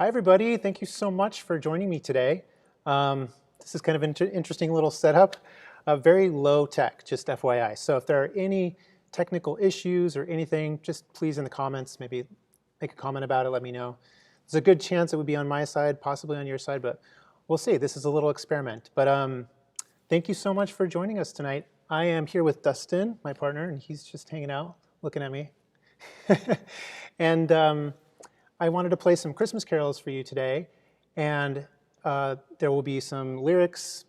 Hi, everybody. Thank you so much for joining me today. This is kind of an interesting little setup, very low tech, just FYI. So if there are any technical issues or anything, just please in the comments, maybe make a comment about it, let me know. There's a good chance it would be on my side, possibly on your side, but we'll see. This is a little experiment. But thank you so much for joining us tonight. I am here with Dustin, my partner, and he's just hanging out, looking at me. And I wanted to play some Christmas carols for you today, and there will be some lyrics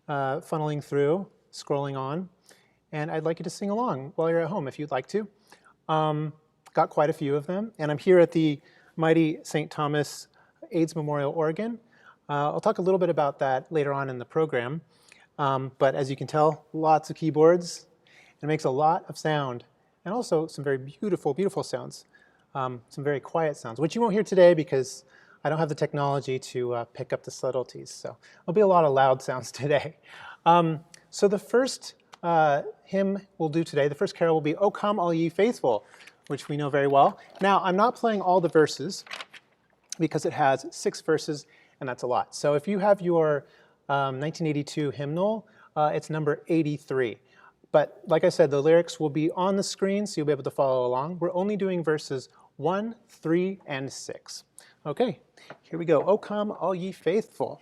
funneling through, scrolling on, and I'd like you to sing along while you're at home if you'd like to. Got quite a few of them, and I'm here at the mighty St. Thomas AIDS Memorial Organ. I'll talk a little bit about that later on in the program, but as you can tell, lots of keyboards. It makes a lot of sound, and also some very beautiful, beautiful sounds. Some very quiet sounds, which you won't hear today because I don't have the technology to pick up the subtleties. So there'll be a lot of loud sounds today. So the first hymn we'll do today, the first carol will be "O Come All Ye Faithful," which we know very well. Now, I'm not playing all the verses because it has 6 verses, and that's a lot. So if you have your 1982 hymnal, it's number 83. But like I said, the lyrics will be on the screen, so you'll be able to follow along. We're only doing verses 1, 3, and 6. Okay, here we go. O come, all ye faithful.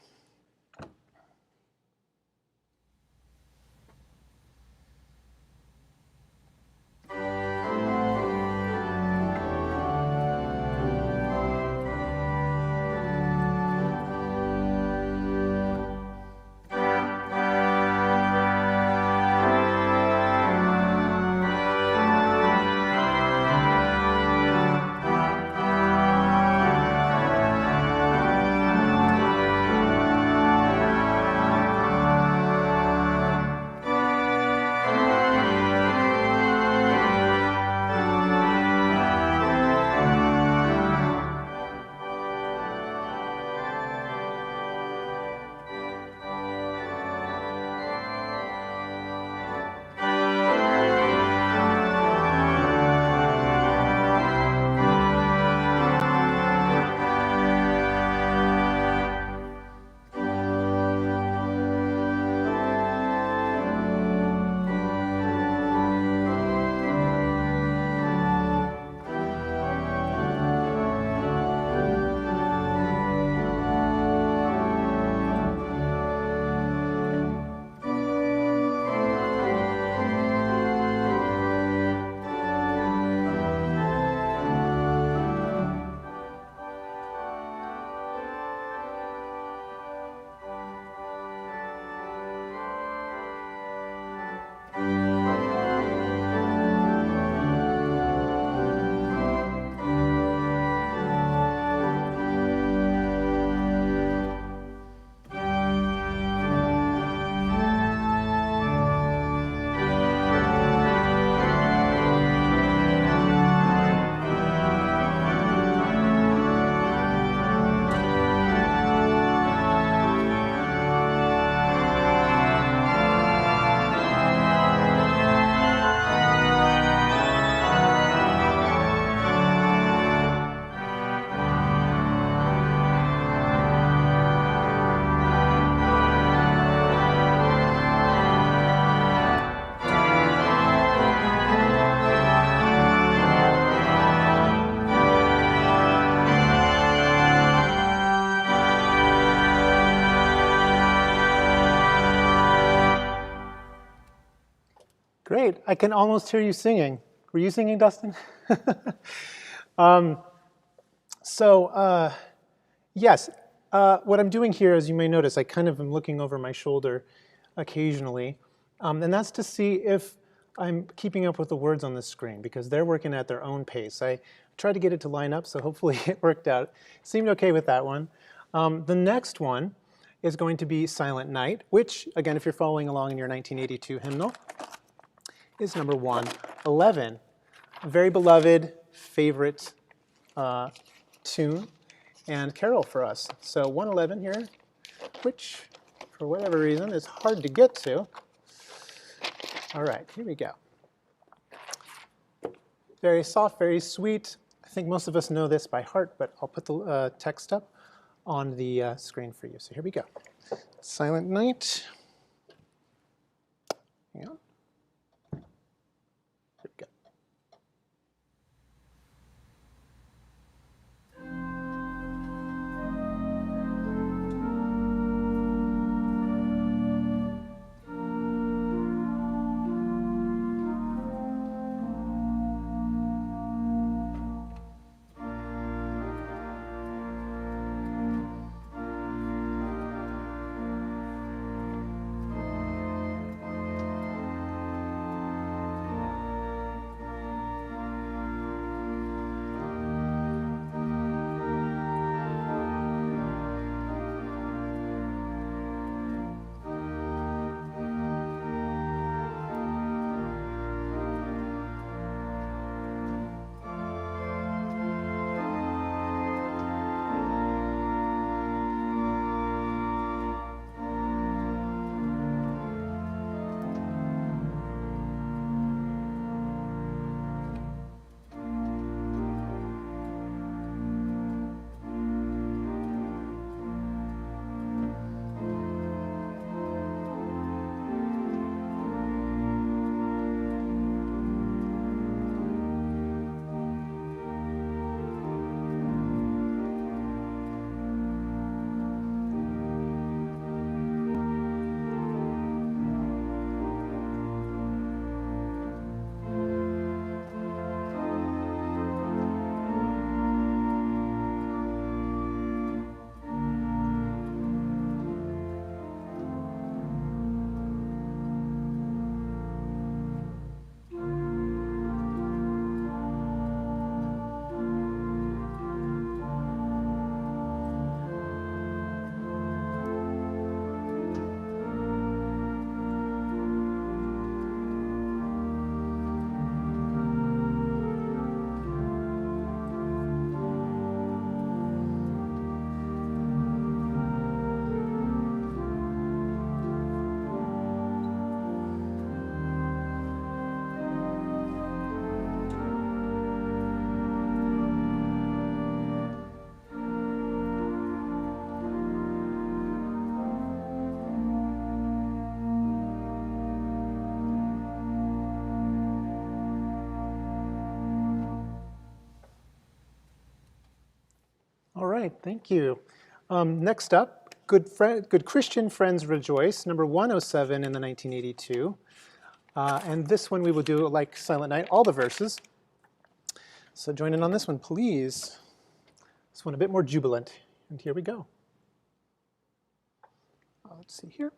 Great. I can almost hear you singing. Were you singing, Dustin? Yes, what I'm doing here, as you may notice, I kind of am looking over my shoulder occasionally, and that's to see if I'm keeping up with the words on the screen, because they're working at their own pace. I tried to get it to line up, so hopefully it worked out. Seemed okay with that one. The next one is going to be Silent Night, which, again, if you're following along in your 1982 hymnal, is number 111. A very beloved, favorite tune and carol for us. So 111 here, which for whatever reason is hard to get to. All right, here we go. Very soft, very sweet, I think most of us know this by heart, but I'll put the text up on the screen for you. So here we go. Silent Night. Hang on. Here we go. All right, thank you. Next up, Good Christian Friends Rejoice, number 107 in the 1982. And this one we will do, like Silent Night, all the verses. So join in on this one, please. This one a bit more jubilant. And here we go. Let's see here.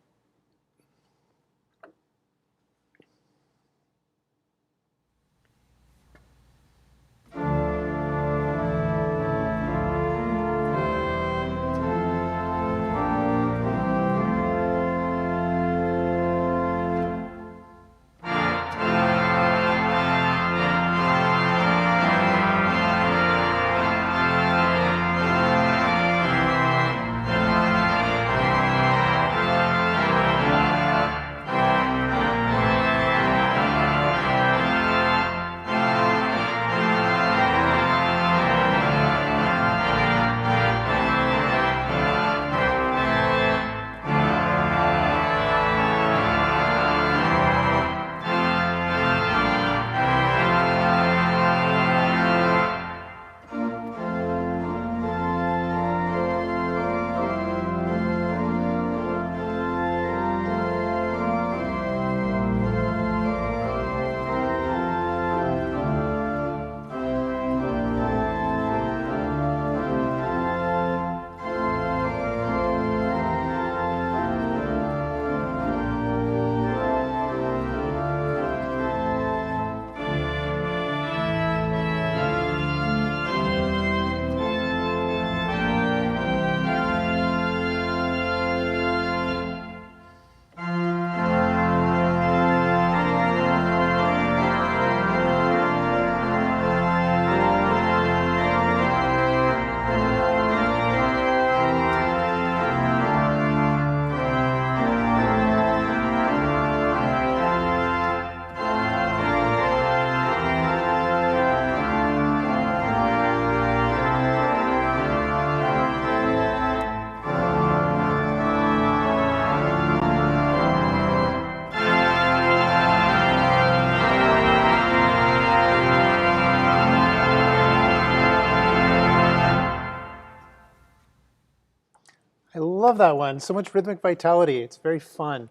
love that one. So much rhythmic vitality. It's very fun.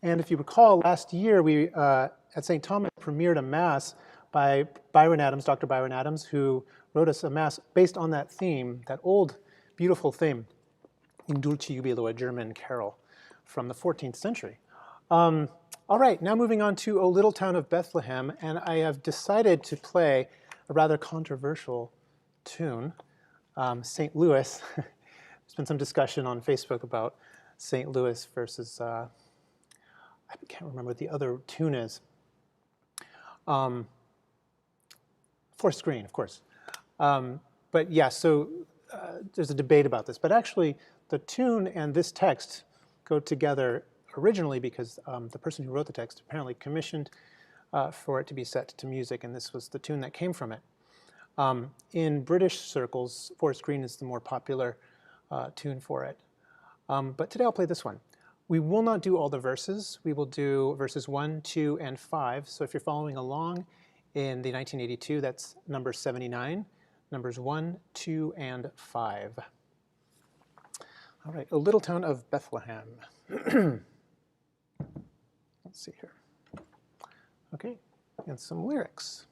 And if you recall, last year we at St. Thomas premiered a mass by Byron Adams, Dr. Byron Adams, who wrote us a mass based on that theme, that old, beautiful theme, In Dulce Jubilo, a German carol from the 14th century. All right, now moving on to O Little Town of Bethlehem, and I have decided to play a rather controversial tune, St. Louis. There's been some discussion on Facebook about St. Louis versus, I can't remember what the other tune is. Forest Green, of course. But yeah, so there's a debate about this. But actually, the tune and this text go together originally because the person who wrote the text apparently commissioned for it to be set to music, and this was the tune that came from it. In British circles, Forest Green is the more popular tune for it. But today I'll play this one. We will not do all the verses. We will do verses 1, 2, and 5. So if you're following along in the 1982, that's number 79, numbers 1, 2, and 5. All right, O Little Town of Bethlehem. Let's see here. Okay, and some lyrics.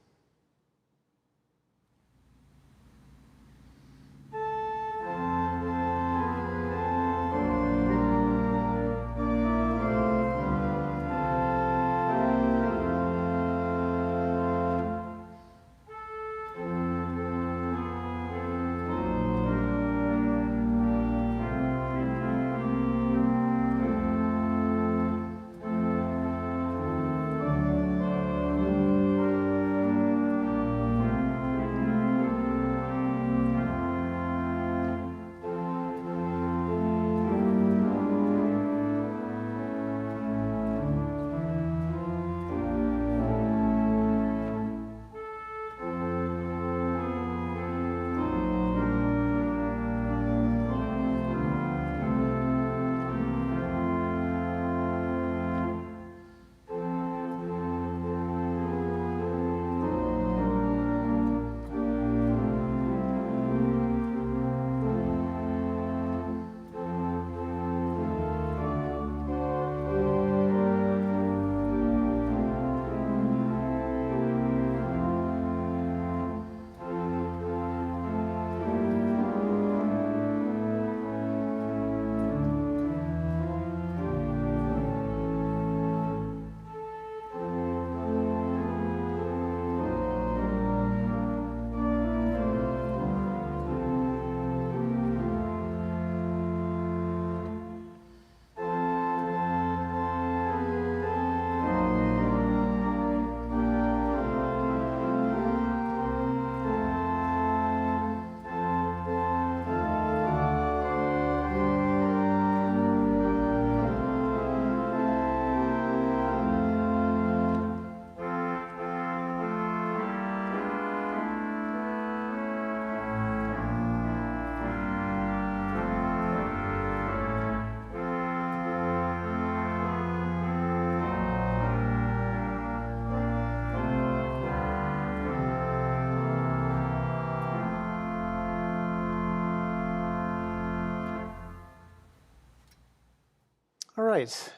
All right,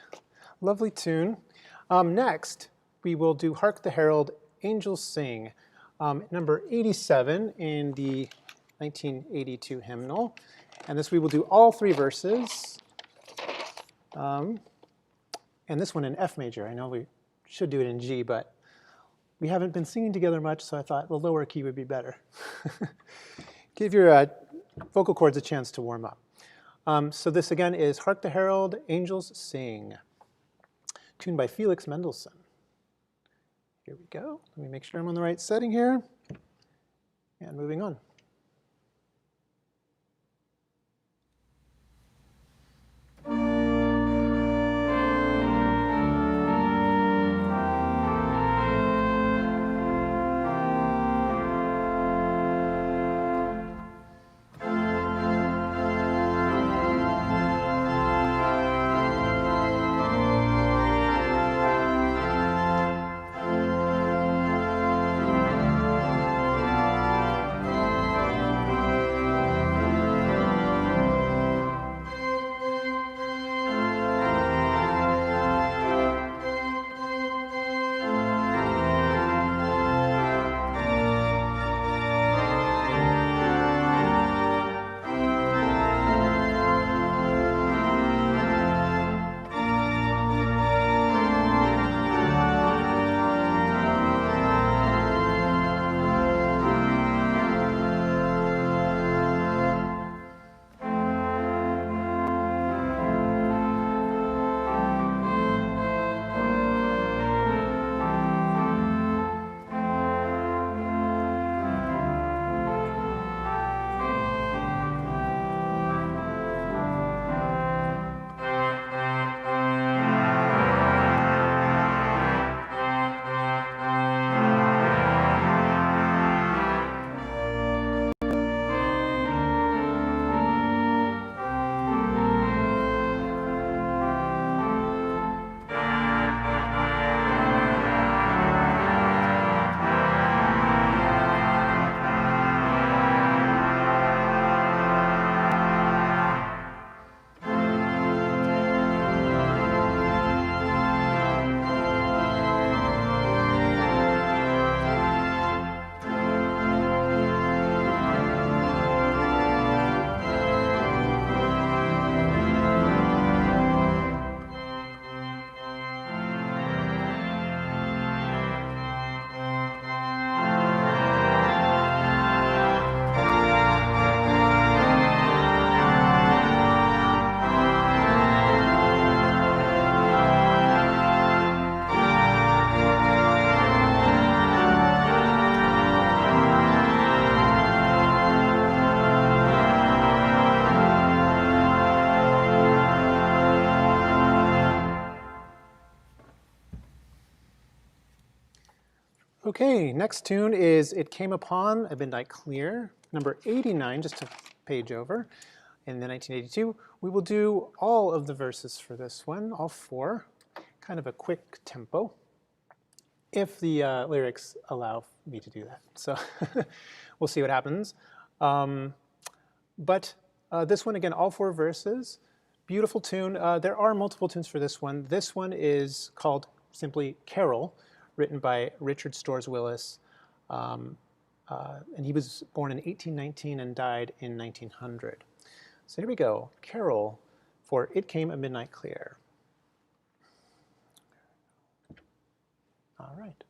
lovely tune. Next, we will do Hark the Herald, Angels Sing, number 87 in the 1982 hymnal. And this we will do all 3 verses. And this one in F major. I know we should do it in G, but we haven't been singing together much, so I thought the lower key would be better. Give your vocal cords a chance to warm up. So this again is Hark the Herald, Angels Sing, tuned by Felix Mendelssohn. Here we go. Let me make sure I'm on the right setting here. And moving on. Okay, next tune is It Came Upon a Midnight Clear, number 89, just a page over. In the 1982, we will do all of the verses for this one, all four, kind of a quick tempo, if the lyrics allow me to do that. So we'll see what happens. But this one, again, all four verses, beautiful tune. There are multiple tunes for this one. This one is called simply Carol, written by Richard Storrs Willis. And he was born in 1819 and died in 1900. So here we go, Carol for It Came a Midnight Clear. All right.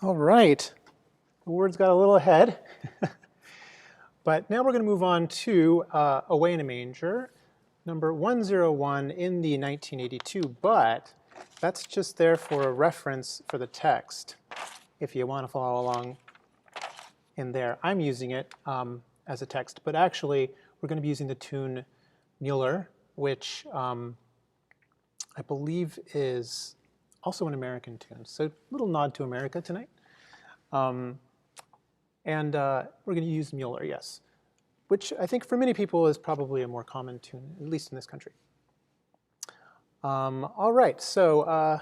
All right, the words got a little ahead. But now we're going to move on to Away in a Manger, number 101 in the 1982, but that's just there for a reference for the text, if you want to follow along in there. I'm using it as a text, but actually we're going to be using the tune Mueller, which I believe is also an American tune. So a little nod to America tonight. And we're going to use Mueller, yes, which I think for many people is probably a more common tune, at least in this country. All right, so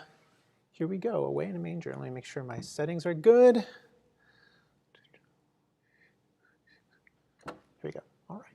here we go, Away in a Manger. Let me make sure my settings are good. Here we go. All right.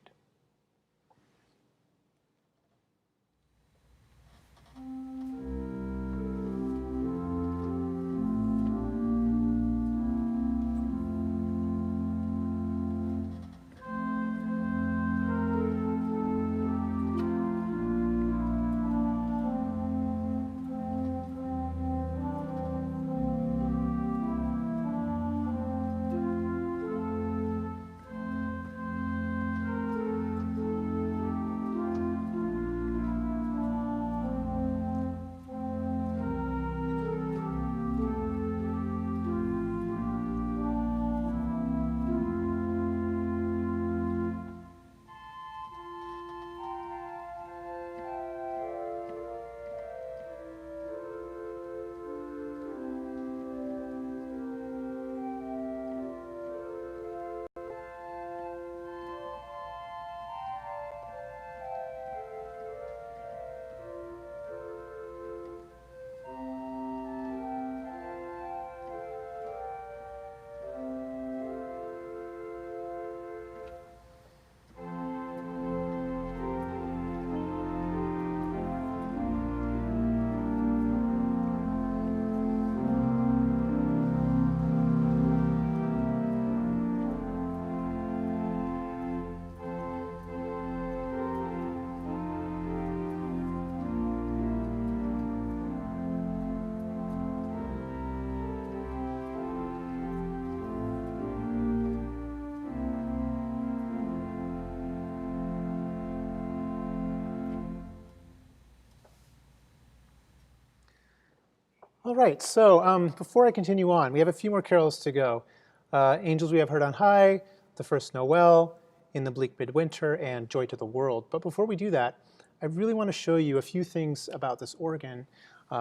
All right, so before I continue on, we have a few more carols to go. Angels We Have Heard on High, The First Noel, In the Bleak Midwinter, and Joy to the World. But before we do that, I really want to show you a few things about this organ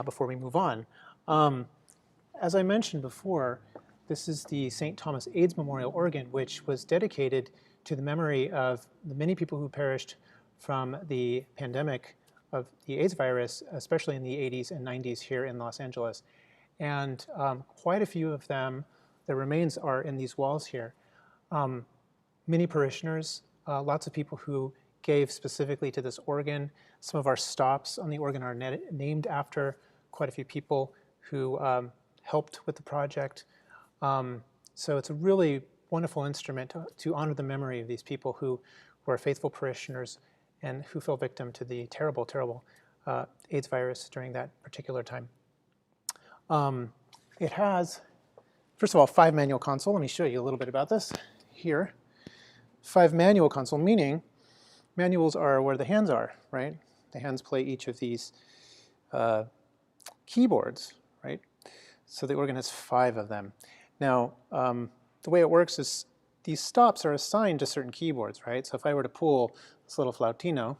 before we move on. As I mentioned before, this is the St. Thomas AIDS Memorial organ, which was dedicated to the memory of the many people who perished from the pandemic of the AIDS virus, especially in the 80s and 90s here in Los Angeles. And quite a few of them, their remains are in these walls here. Many parishioners, lots of people who gave specifically to this organ. Some of our stops on the organ are named after quite a few people who helped with the project. So it's a really wonderful instrument to honor the memory of these people who were faithful parishioners and who fell victim to the terrible, terrible AIDS virus during that particular time. It has, first of all, 5 manual console. Let me show you a little bit about this here. 5 manual console, meaning manuals are where the hands are, right? The hands play each of these keyboards, right? So the organ has 5 of them. Now, the way it works is these stops are assigned to certain keyboards, right? So if I were to pull this little flautino,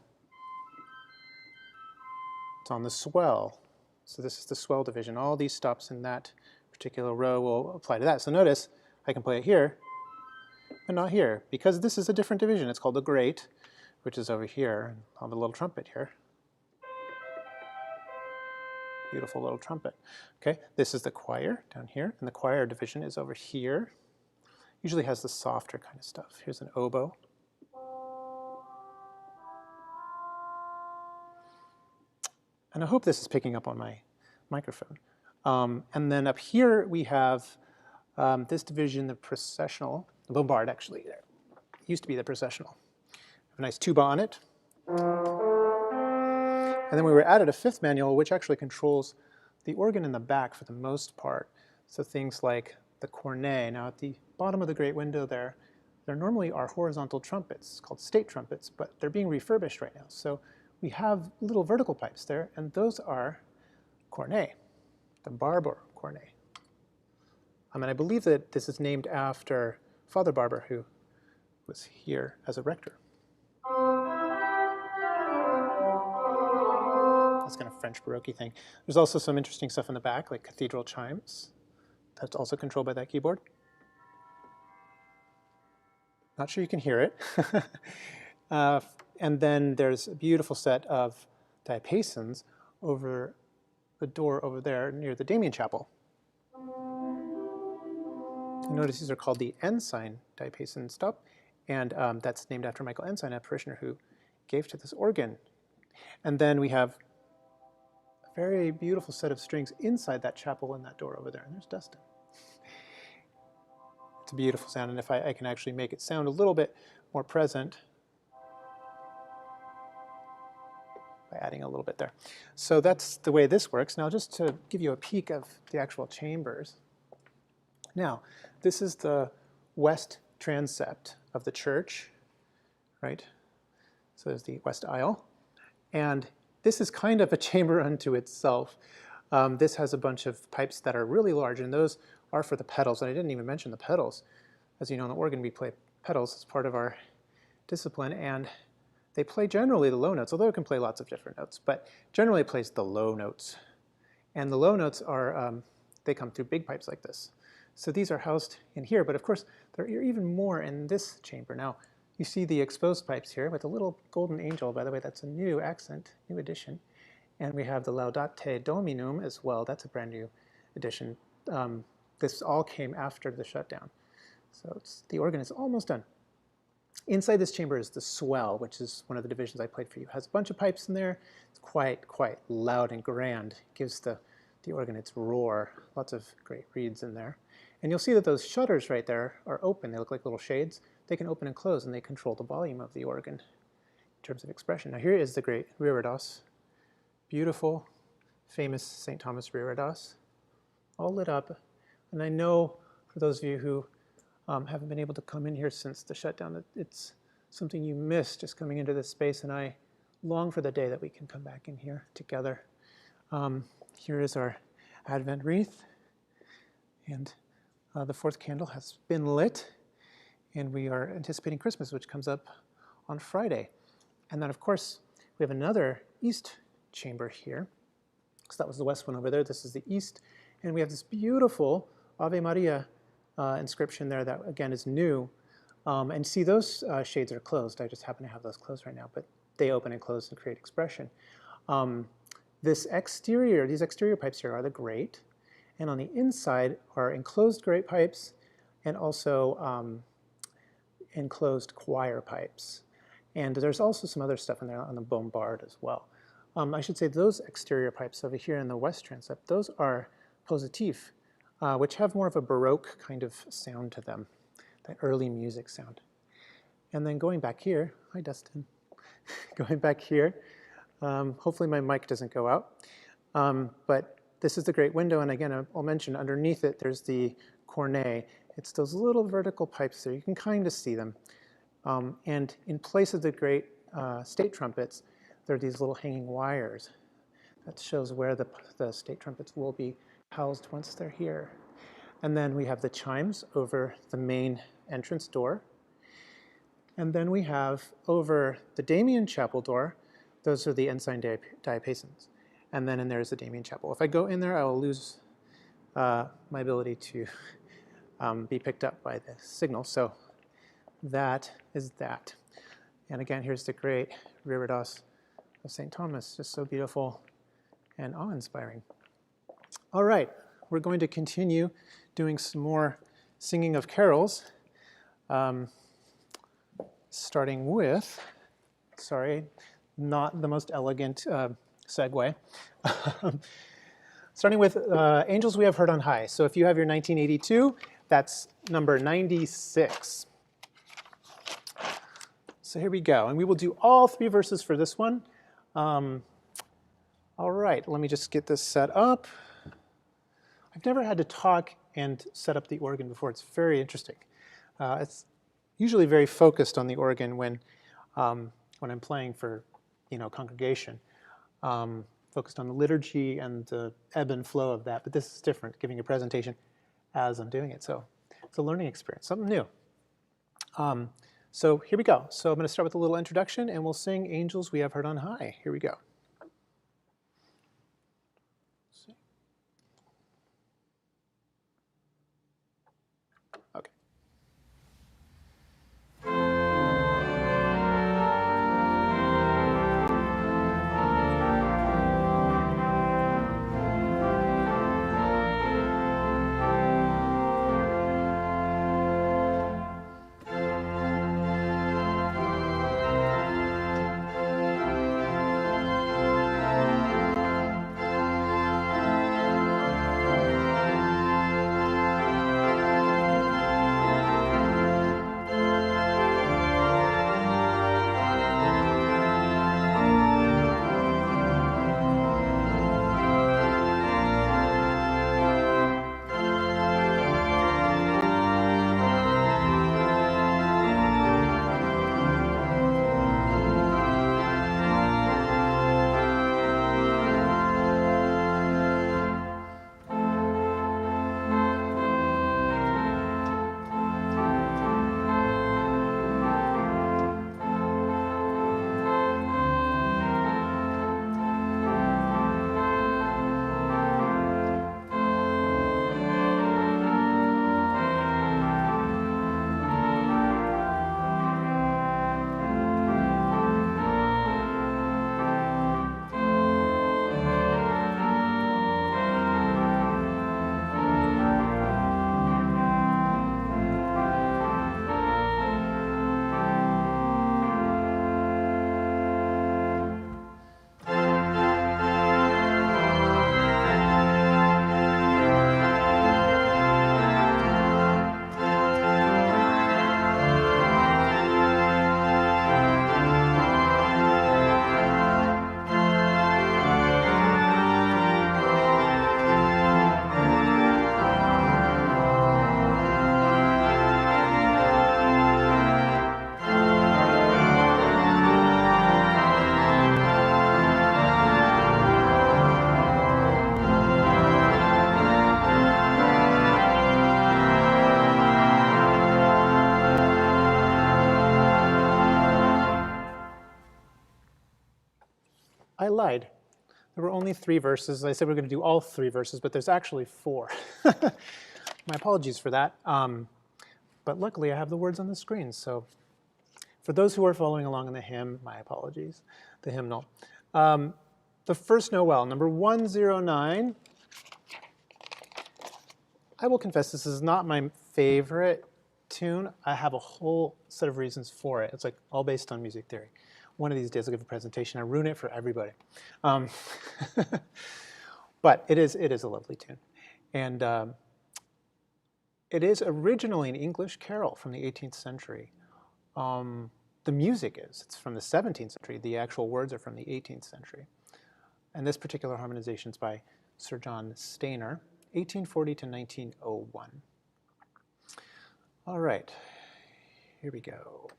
it's on the swell. So this is the swell division. All these stops in that particular row will apply to that. So notice I can play it here, but not here, because this is a different division. It's called the great, which is over here. I'll have a little trumpet here. Beautiful little trumpet. Okay, this is the choir down here, and the choir division is over here. Usually has the softer kind of stuff. Here's an oboe. And I hope this is picking up on my microphone. And then up here we have this division, the processional, the bombard actually there. It used to be the processional. A nice tuba on it. And then we were added a 5th manual, which actually controls the organ in the back for the most part. So things like the cornet. Now at the bottom of the great window there normally are horizontal trumpets called state trumpets, but they're being refurbished right now. So we have little vertical pipes there, and those are cornet, the Barber cornet. And I believe that this is named after Father Barber, who was here as a rector. this kind of French Baroque thing. There's also some interesting stuff in the back, like cathedral chimes. That's also controlled by that keyboard. Not sure you can hear it. And then there's a beautiful set of diapasons over the door over there near the Damien Chapel. You notice these are called the Ensign diapason stop, and that's named after Michael Ensign, a parishioner who gave to this organ. And then we have a very beautiful set of strings inside that chapel and that door over there, and there's Dustin. It's a beautiful sound, and if I can actually make it sound a little bit more present by adding a little bit there. So that's the way this works. Now just to give you a peek of the actual chambers. Now, this is the west transept of the church, right? So there's the west aisle. And this is kind of a chamber unto itself. This has a bunch of pipes that are really large, and those are for the pedals. And I didn't even mention the pedals. As you know, in the organ, we play pedals as part of our discipline, and they play generally the low notes, although it can play lots of different notes, but generally it plays the low notes. And the low notes are, they come through big pipes like this. So these are housed in here, but of course there are even more in this chamber. Now, you see the exposed pipes here with a little golden angel. By the way, that's a new accent, new addition. And we have the Laudate Dominum as well. That's a brand new addition. This all came after the shutdown. So the organ is almost done. Inside this chamber is the swell, which is one of the divisions I played for you. It has a bunch of pipes in there. It's quite loud and grand. It gives the organ its roar. Lots of great reeds in there. And you'll see that those shutters right there are open. They look like little shades. They can open and close, and they control the volume of the organ in terms of expression. Now here is the great reredos. Beautiful, famous St. Thomas reredos, all lit up. And I know for those of you who haven't been able to come in here since the shutdown, that it's something you miss just coming into this space, and I long for the day that we can come back in here together. Here is our Advent wreath, and the fourth candle has been lit, and we are anticipating Christmas, which comes up on Friday. And then, of course, we have another east chamber here. So that was the west one over there. This is the east, and we have this beautiful Ave Maria inscription there that, again, is new. And see, those shades are closed. I just happen to have those closed right now, but they open and close and create expression. These exterior pipes here are the grate, and on the inside are enclosed grate pipes and also enclosed choir pipes. And there's also some other stuff in there on the bombard as well. I should say those exterior pipes over here in the west transept, those are positif, which have more of a Baroque kind of sound to them, that early music sound. And then going back here, hi Dustin, going back here, hopefully my mic doesn't go out, but this is the great window, and again, I'll mention underneath it, there's the cornet. It's those little vertical pipes there. You can kind of see them. And in place of the great state trumpets, there are these little hanging wires. That shows where the state trumpets will be housed once they're here. And then we have the chimes over the main entrance door. And then we have over the Damien Chapel door, those are the Ensign diapasons. And then in there is the Damien Chapel. If I go in there, I will lose my ability to be picked up by the signal. So that is that. And again, here's the great reredos of St. Thomas, just so beautiful and awe-inspiring. All right, we're going to continue doing some more singing of carols, starting with, sorry, not the most elegant segue. Starting with Angels We Have Heard on High. So if you have your 1982, that's number 96. So here we go, and we will do all three verses for this one. All right, let me just get this set up. I've never had to talk and set up the organ before. It's very interesting. It's usually very focused on the organ when I'm playing for, congregation. Focused on the liturgy and the ebb and flow of that, but this is different, giving a presentation as I'm doing it. So it's a learning experience, something new. So here we go. So I'm going to start with a little introduction, and we'll sing Angels We Have Heard on High. Here we go. lied. There were only 3 verses. I said we're going to do all 3 verses, but there's actually 4. My apologies for that. But luckily, I have the words on the screen. So for those who are following along in the hymn, my apologies, the hymnal. The first Noel, number 109. I will confess this is not my favorite tune. I have a whole set of reasons for it. It's like all based on music theory. One of these days I'll give a presentation. I ruin it for everybody. But it is a lovely tune. And it is originally an English carol from the 18th century. The music is. It's from the 17th century. The actual words are from the 18th century. And this particular harmonization is by Sir John Stainer, 1840 to 1901. All right, here we go.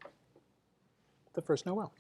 The first Noel.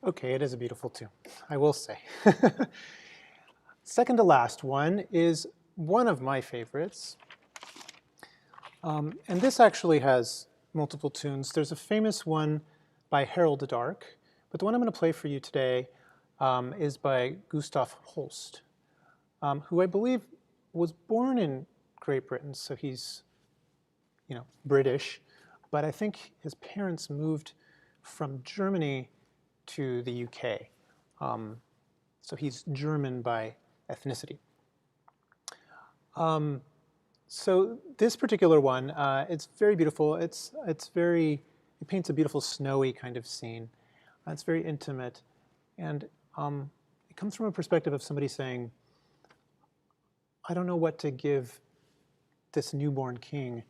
Okay, it is a beautiful tune, I will say. Second to last one is one of my favorites. And this actually has multiple tunes. There's a famous one by Harold the Dark, but the one I'm going to play for you today is by Gustav Holst, who I believe was born in Great Britain, so he's, British, but I think his parents moved from Germany to the UK. So he's German by ethnicity. So this particular one, it's very beautiful. It paints a beautiful snowy kind of scene. It's very intimate, and it comes from a perspective of somebody saying, I don't know what to give this newborn king.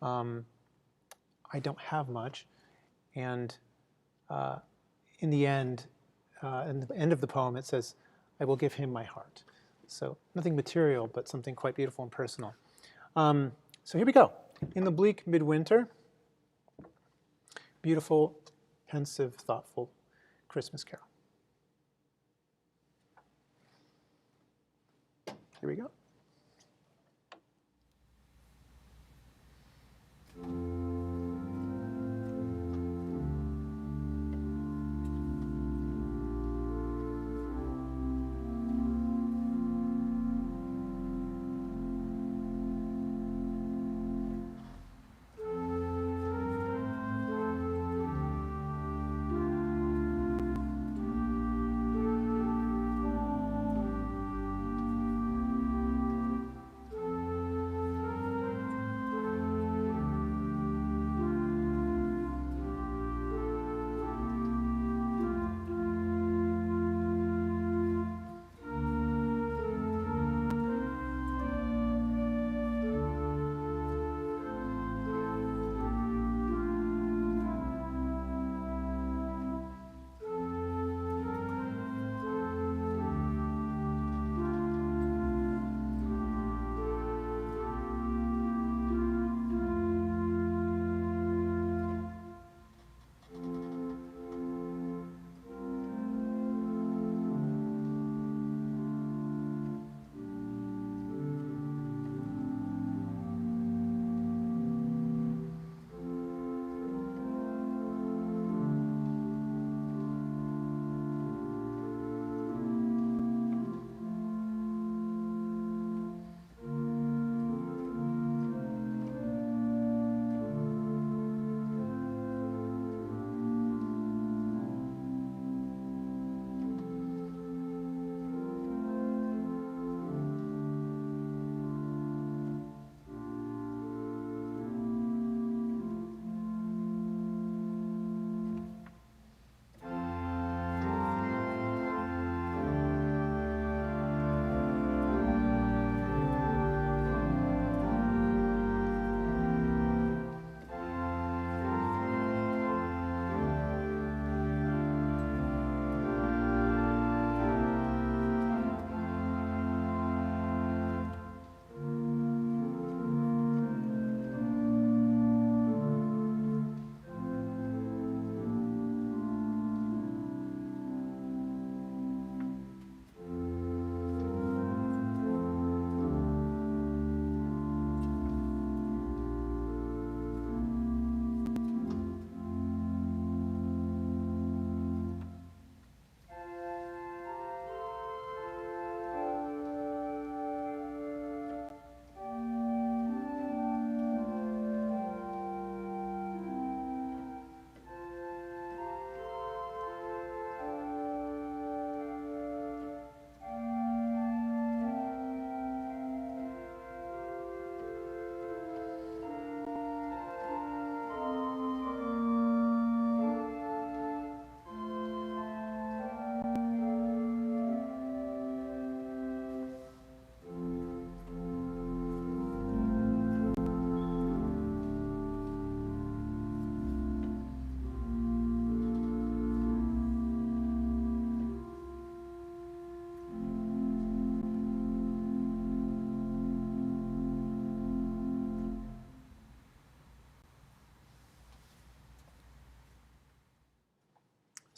I don't have much, and in the end of the poem, it says, I will give him my heart. So nothing material, but something quite beautiful and personal. So here we go. In the bleak midwinter, beautiful, pensive, thoughtful Christmas carol. Here we go.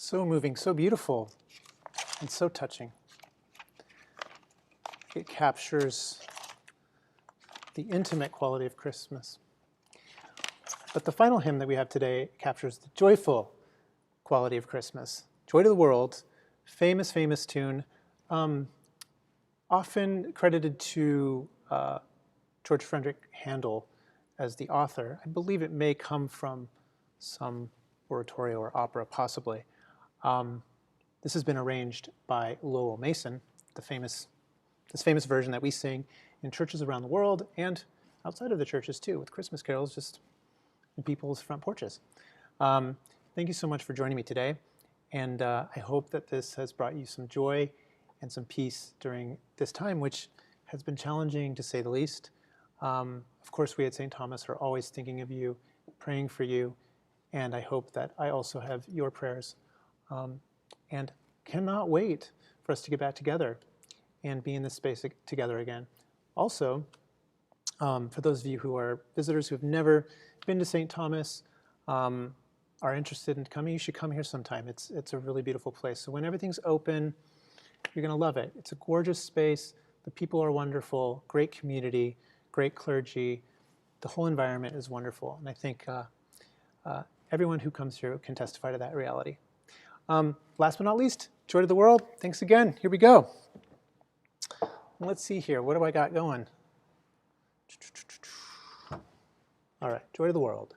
So moving, so beautiful, and so touching. It captures the intimate quality of Christmas. But the final hymn that we have today captures the joyful quality of Christmas. Joy to the World, famous, famous tune, often credited to George Frederick Handel as the author. I believe it may come from some oratorio or opera, possibly. This has been arranged by Lowell Mason, this famous version that we sing in churches around the world and outside of the churches too, with Christmas carols just in people's front porches. Thank you so much for joining me today, and I hope that this has brought you some joy and some peace during this time, which has been challenging to say the least. Of course, we at St. Thomas are always thinking of you, praying for you, and I hope that I also have your prayers, and cannot wait for us to get back together and be in this space together again. Also, for those of you who are visitors who have never been to St. Thomas, are interested in coming, you should come here sometime. It's a really beautiful place. So when everything's open, you're going to love it. It's a gorgeous space. The people are wonderful, great community, great clergy. The whole environment is wonderful. And I think everyone who comes here can testify to that reality. Last but not least, Joy to the World. Thanks again. Here we go. Let's see here. What do I got going? All right, Joy to the World.